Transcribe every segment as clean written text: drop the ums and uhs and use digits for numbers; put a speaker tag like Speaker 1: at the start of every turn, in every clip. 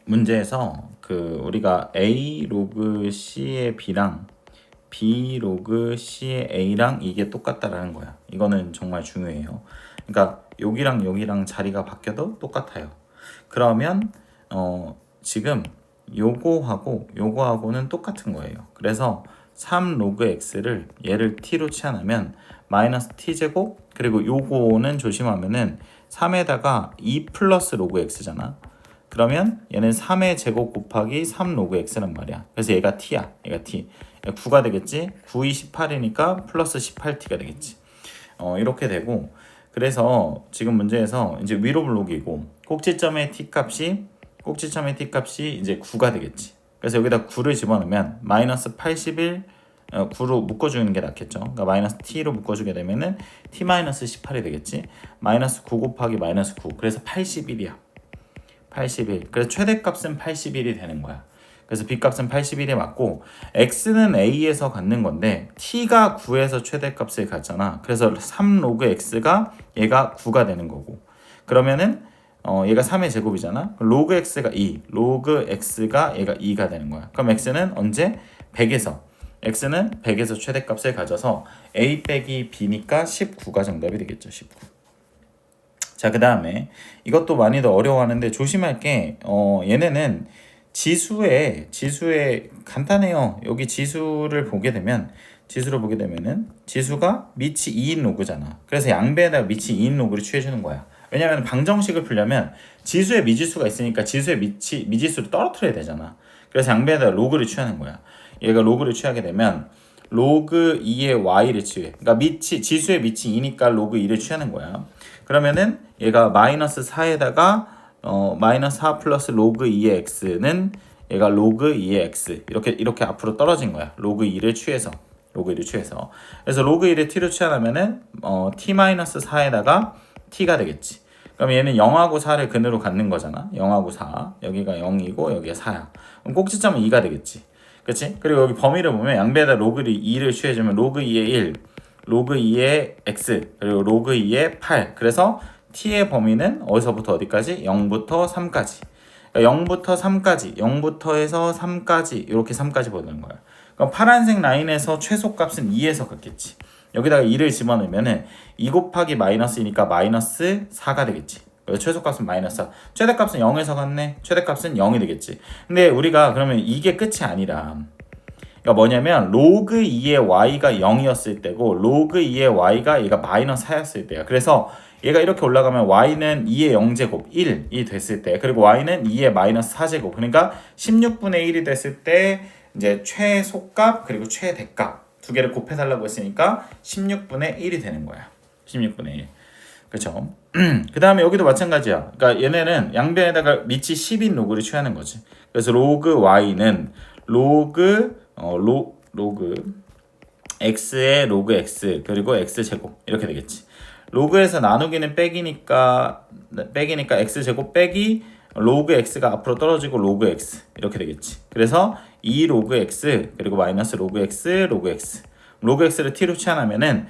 Speaker 1: 문제에서 그 우리가 a 로그 c의 b랑 b 로그 c의 a랑 이게 똑같다라는 거야. 이거는 정말 중요해요. 그러니까 여기랑 여기랑 자리가 바뀌어도 똑같아요. 그러면 지금 요거하고는 똑같은 거예요. 그래서 3 로그 x를 얘를 t로 치환하면 마이너스 t제곱, 그리고 요거는 조심하면은 3에다가 2 플러스 로그 x잖아. 그러면 얘는 3의 제곱 곱하기 3 로그 x란 말이야. 그래서 얘가 t야. 얘가 t. 9가 되겠지. 9, 2, 18이니까 플러스 18t가 되겠지. 이렇게 되고, 그래서 지금 문제에서 이제 위로 블록이고 꼭지점의 t 값이 이제 9가 되겠지. 그래서 여기다 9를 집어넣으면 마이너스 81 9로 묶어주는 게 낫겠죠. 그러니까 마이너스 t로 묶어주게 되면은 t 마이너스 18이 되겠지. 마이너스 9 곱하기 마이너스 9. 그래서 81이야. 81. 그래서 최대값은 81이 되는 거야. 그래서 b값은 81이 맞고, x는 a에서 갖는 건데 t가 9에서 최대값을 갖잖아. 그래서 3 로그 x가 얘가 9가 되는 거고, 그러면은 얘가 3의 제곱이잖아. 로그 x가 2, 로그 x가 얘가 2가 되는 거야. 그럼 x는 언제? 100에서 최대값을 가져서 a 빼기 b니까 19가 정답이 되겠죠. 19. 자, 그 다음에 이것도 많이들 어려워하는데 조심할 게 얘네는 지수에 간단해요. 여기 지수를 보게 되면은 지수가 밑이 2인 로그잖아. 그래서 양배에다가 밑이 2인 로그를 취해주는 거야. 왜냐면 방정식을 풀려면 지수에 미지수가 있으니까 지수의 미지수를 떨어뜨려야 되잖아. 그래서 양배에다가 로그를 취하는 거야. 얘가 로그를 취하게 되면 로그 2의 y를 취해. 그러니까 지수의 밑이 2니까 로그 2를 취하는 거야. 그러면은 얘가 마이너스 4에다가 마이너스 4 플러스 로그 2의 x는 얘가 로그 2의 x 이렇게 앞으로 떨어진 거야. 로그 2를 취해서. 그래서 로그 1을 t로 취하면은 t 마이너스 4에다가 t가 되겠지. 그럼 얘는 0하고 4를 근으로 갖는 거잖아. 0하고 4. 여기가 0이고 여기가 4야. 그럼 꼭지점은 2가 되겠지. 그치? 그리고 여기 범위를 보면 양배에다 로그 2를 취해주면 로그 2의 1, 로그 2의 x, 그리고 로그 2의 8. 그래서 t의 범위는 어디서부터 어디까지? 0부터 3까지. 그러니까 0부터 3까지, 0부터 해서 3까지, 이렇게 3까지 보는 거야. 그럼 파란색 라인에서 최소값은 2에서 갖겠지. 여기다가 2를 집어넣으면은 2 곱하기 마이너스이니까 마이너스 4가 되겠지. 최소값은 마이너스 4. 최대값은 0에서 갔네. 최대값은 0이 되겠지. 근데 우리가 그러면 이게 끝이 아니라, 그러니까 뭐냐면 로그 2의 y가 0이었을 때고 로그 2의 y가 얘가 마이너스 4였을 때야. 그래서 얘가 이렇게 올라가면 y는 2의 0제곱 1이 됐을 때, 그리고 y는 2의 마이너스 4제곱, 그러니까 16분의 1이 됐을 때 이제 최소값 그리고 최대값 두 개를 곱해달라고 했으니까 16분의 1이 되는 거야. 16분의 1. 그렇죠? 그 다음에 여기도 마찬가지야. 그러니까 얘네는 양변에다가 밑이 10인 로그를 취하는 거지. 그래서 로그 y는 로그 x의 로그 x 그리고 x 제곱 이렇게 되겠지. 로그에서 나누기는 빼기니까 x 제곱 빼기 로그 x가 앞으로 떨어지고 로그 x 이렇게 되겠지. 그래서 2 로그 x 그리고 마이너스 로그 x 로그 x를 t로 취환하면은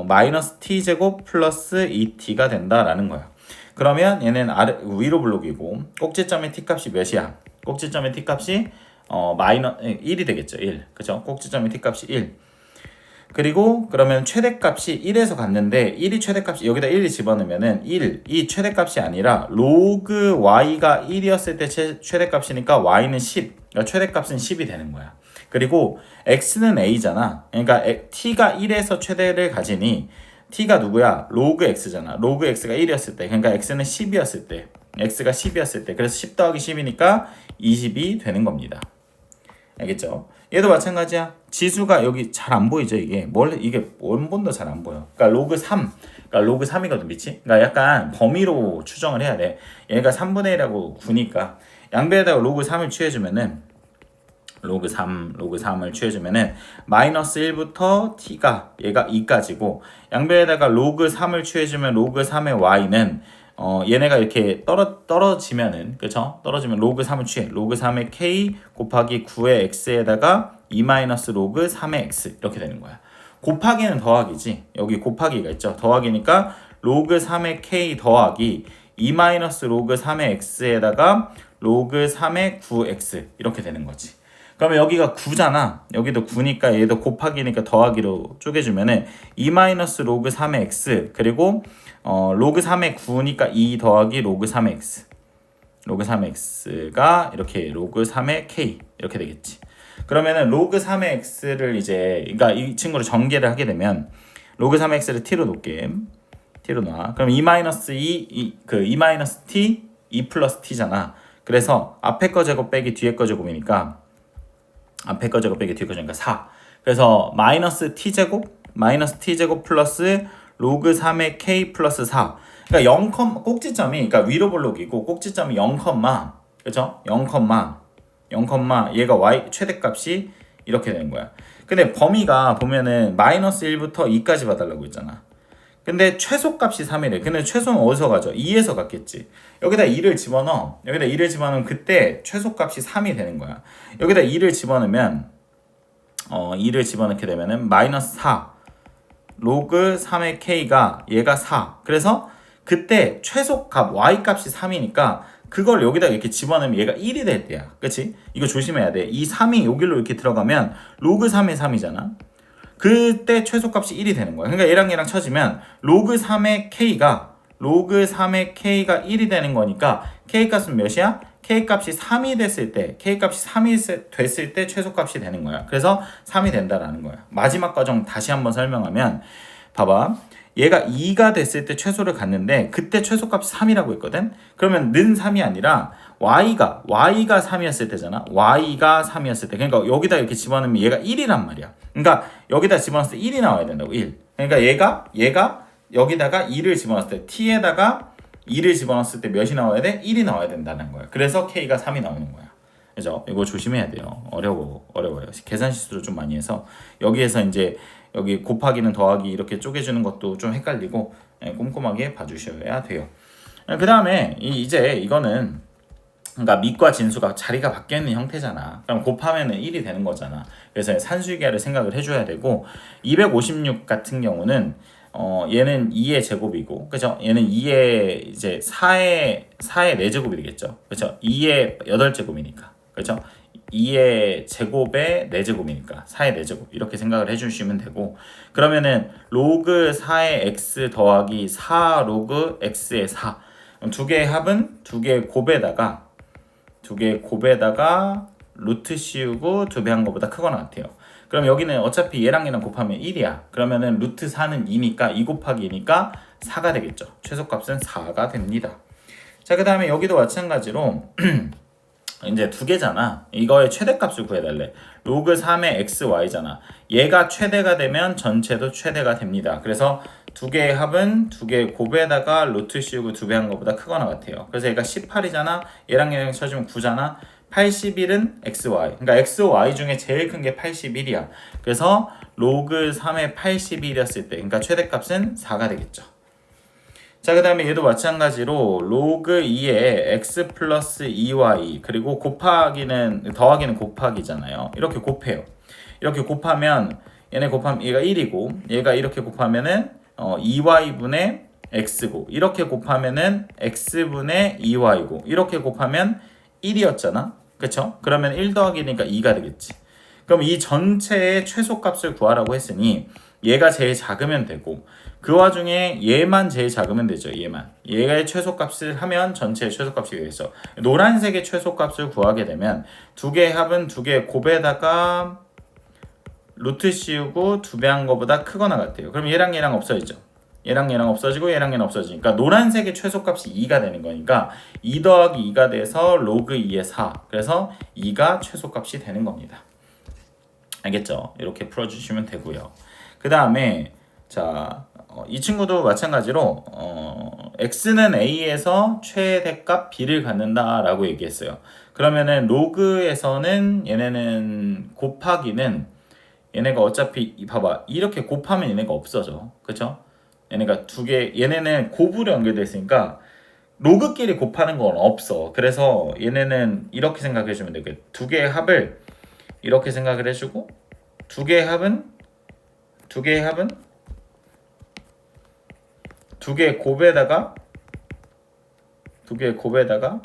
Speaker 1: 마이너스 t 제곱 플러스 2t가 된다라는 거야. 그러면 얘는 위로 블록이고 꼭지점의 t 값이 몇이야? 꼭지점의 t 값이 마이너스 1이 되겠죠. 1. 그죠? 꼭지점의 t 값이 1. 그리고 그러면 최대값이 1에서 갔는데 1이 최대값이 여기다 1을 집어넣으면은 1이 최대값이 아니라 로그 y가 1이었을 때 최대값이니까 y는 10. 그러니까 최대값은 10이 되는 거야. 그리고 x는 a잖아. 그러니까 t가 1에서 최대를 가지니 t가 누구야? 로그 x잖아. 로그 x가 1이었을 때. 그러니까 x는 10이었을 때. x가 10이었을 때. 그래서 10 더하기 10이니까 20이 되는 겁니다. 알겠죠? 얘도 마찬가지야. 지수가 여기 잘 안 보이죠? 이게 원본도 잘 안 보여. 그러니까 로그 3. 그러니까 로그 3이거든, 밑이. 그러니까 약간 범위로 추정을 해야 돼. 얘가 3분의 1하고 9니까 양배에다가 로그 3을 취해주면은 로그 3을 취해주면은 마이너스 1부터 t가 얘가 2까지고, 양배에다가 로그 3을 취해주면 로그 3의 y는 얘네가 이렇게 떨어지면은, 그쵸? 떨어지면 로그 3을 취해. 로그 3의 k 곱하기 9의 x에다가 2 마이너스 로그 3의 x 이렇게 되는 거야. 곱하기는 더하기지. 여기 곱하기가 있죠. 더하기니까 로그 3의 k 더하기 2-로그 3의 x에다가 로그 3의 9x 이렇게 되는 거지. 그러면 여기가 9잖아. 여기도 9니까 얘도 곱하기니까 더하기로 쪼개주면은 2-로그 3의 x 그리고 로그 3의 9니까 2 더하기 로그 3의 x. 로그 3x가 이렇게 로그 3의 k 이렇게 되겠지. 그러면은 로그 3의 x를 이제 그러니까 이 친구를 전개를 하게 되면 로그 3의 x를 t로 놓게. t로 놔. 그럼 2-t 2 플러스 t잖아. 그래서 앞에 거 제곱 빼기 뒤에 거 제곱이니까 앞에 거 제곱 빼기 뒤에 거 제곱이니까 4. 그래서 마이너스 t제곱 플러스 로그 3의 k 플러스 4. 그러니까 0, 꼭지점이 그러니까 위로 볼록이고 꼭지점이 0, 그렇죠? 0, 얘가 y 최대값이 이렇게 되는 거야. 근데 범위가 보면은 마이너스 1부터 2까지 봐달라고 했잖아. 근데 최소값이 3이래. 근데 최소는 어디서 가죠? 2에서 갔겠지. 여기다 2를 집어넣어. 그때 최소값이 3이 되는 거야. 여기다 2를 집어넣으면 2를 집어넣게 되면은 마이너스 4 로그 3의 k가 얘가 4. 그래서 그때 최소값 y값이 3이니까 그걸 여기다 이렇게 집어넣으면 얘가 1이 될 때야. 그치? 이거 조심해야 돼. 이 3이 여기로 이렇게 들어가면 로그 3의 3이잖아. 그때 최소값이 1이 되는 거야. 그러니까 얘랑 쳐지면 로그 3의 k가 1이 되는 거니까 k값은 몇이야? k값이 3이 됐을 때 최소값이 되는 거야. 그래서 3이 된다라는 거야. 마지막 과정 다시 한번 설명하면 봐봐. 얘가 2가 됐을 때 최소를 갖는데 그때 최소값이 3이라고 했거든. 그러면 는 3이 아니라 y가 3이었을 때잖아. y가 3이었을 때. 그러니까 여기다 이렇게 집어넣으면 얘가 1이란 말이야. 그러니까 여기다 집어넣었을 때 1이 나와야 된다고. 1. 그러니까 얘가 여기다가 2를 집어넣었을 때 t에다가 2를 집어넣었을 때 몇이 나와야 돼? 1이 나와야 된다는 거야. 그래서 k가 3이 나오는 거야. 그죠? 이거 조심해야 돼요. 어려워요. 계산 실수를 좀 많이 해서 여기에서 이제 여기 곱하기는 더하기 이렇게 쪼개주는 것도 좀 헷갈리고 꼼꼼하게 봐주셔야 돼요. 그 다음에 이제 이거는 그러니까 밑과 진수가 자리가 바뀌어 있는 형태잖아. 그럼 곱하면은 1이 되는 거잖아. 그래서 산수유기하를 생각을 해줘야 되고 256 같은 경우는 얘는 2의 제곱이고, 그죠? 얘는 2의 이제 4의 4제곱이 되겠죠. 그죠? 2의 8제곱이니까. 그죠? 2의 제곱의 4제곱이니까 4의 4제곱 이렇게 생각을 해주시면 되고, 그러면은 로그 4의 x 더하기 4 로그 x의 4 두 개의 합은 두 개의 곱에다가 루트 씌우고 2배 한 것보다 크거나 같아요. 그럼 여기는 어차피 얘랑 곱하면 1이야. 그러면은 루트 4는 2니까 2 곱하기 2니까 4가 되겠죠. 최소값은 4가 됩니다. 자, 그 다음에 여기도 마찬가지로 이제 두 개잖아. 이거의 최대값을 구해달래. 로그 3의 xy잖아. 얘가 최대가 되면 전체도 최대가 됩니다. 그래서 두 개의 합은 두 개의 곱에다가 루트 씌우고 2배 한 것보다 크거나 같아요. 그래서 얘가 18이잖아. 얘랑 쳐주면 9잖아. 81은 xy. 그러니까 xy 중에 제일 큰 게 81이야. 그래서 로그 3의 81이었을 때, 그러니까 최대값은 4가 되겠죠. 자, 그 다음에 얘도 마찬가지로 로그 2의 x 플러스 2y 그리고 더하기는 곱하기잖아요. 이렇게 곱해요. 이렇게 곱하면 얘가 1이고 얘가 이렇게 곱하면은 2y분의 x고 이렇게 곱하면은 x분의 2y고 이렇게 곱하면 1이었잖아. 그쵸? 그러면 1 더하기니까 2가 되겠지. 그럼 이 전체의 최소값을 구하라고 했으니 얘가 제일 작으면 되고 그 와중에 얘만 제일 작으면 되죠. 얘의 최소값을 하면 전체의 최소값이 되겠죠. 노란색의 최소값을 구하게 되면 두 개의 합은 두 개의 곱에다가 루트 씌우고 2배 한 거보다 크거나 같아요. 그럼 얘랑 없어지죠. 얘랑 없어지고 얘랑 없어지니까 노란색의 최소값이 2가 되는 거니까 2 더하기 2가 돼서 로그 2의 4. 그래서 2가 최소값이 되는 겁니다. 알겠죠? 이렇게 풀어주시면 되고요. 그 다음에 자, 이 친구도 마찬가지로 x는 a에서 최대값 b를 갖는다라고 얘기했어요. 그러면은 로그에서는 얘네는 곱하기는 얘네가 어차피 봐봐 이렇게 곱하면 얘네가 없어져. 그쵸? 얘네는 곱으로 연결되어 있으니까 로그끼리 곱하는 건 없어. 그래서 얘네는 이렇게 생각해 주면 되겠. 두 개의 합을 이렇게 생각을 해주고 두 개의 합은 두 개의 곱에다가 두 개의 곱에다가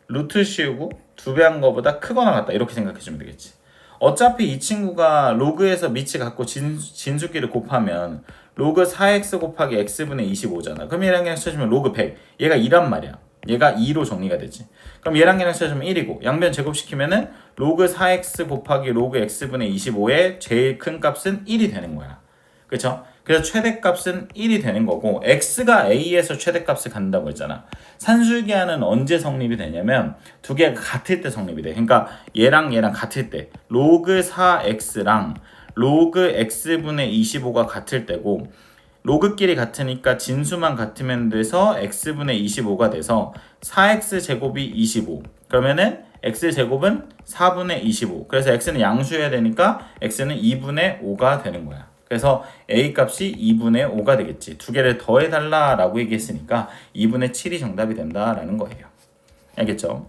Speaker 1: 루트 씌우고 2배 한 거보다 크거나 같다 이렇게 생각해 주면 되겠지. 어차피 이 친구가 로그에서 밑이 같고 진수끼리 곱하면 로그 4x 곱하기 x분의 25잖아. 그럼 얘랑 얘랑 쳐주면 로그 100. 얘가 2란 말이야. 얘가 2로 정리가 되지. 그럼 얘랑 얘랑 쳐주면 1이고 양변 제곱시키면은 로그 4x 곱하기 로그 x분의 25의 제일 큰 값은 1이 되는 거야. 그쵸? 그래서 최대값은 1이 되는 거고 x가 a에서 최대값을 갖는다고 했잖아. 산술기하는 언제 성립이 되냐면 두 개가 같을 때 성립이 돼. 그러니까 얘랑 얘랑 같을 때 로그 4x랑 로그 x분의 25가 같을 때고 로그끼리 같으니까 진수만 같으면 돼서 x분의 25가 돼서 4x 제곱이 25 그러면은 x 제곱은 4분의 25 그래서 x는 양수여야 되니까 x는 2분의 5가 되는 거야. 그래서 a 값이 2분의 5가 되겠지. 두 개를 더해달라 라고 얘기했으니까 2분의 7이 정답이 된다라는 거예요. 알겠죠?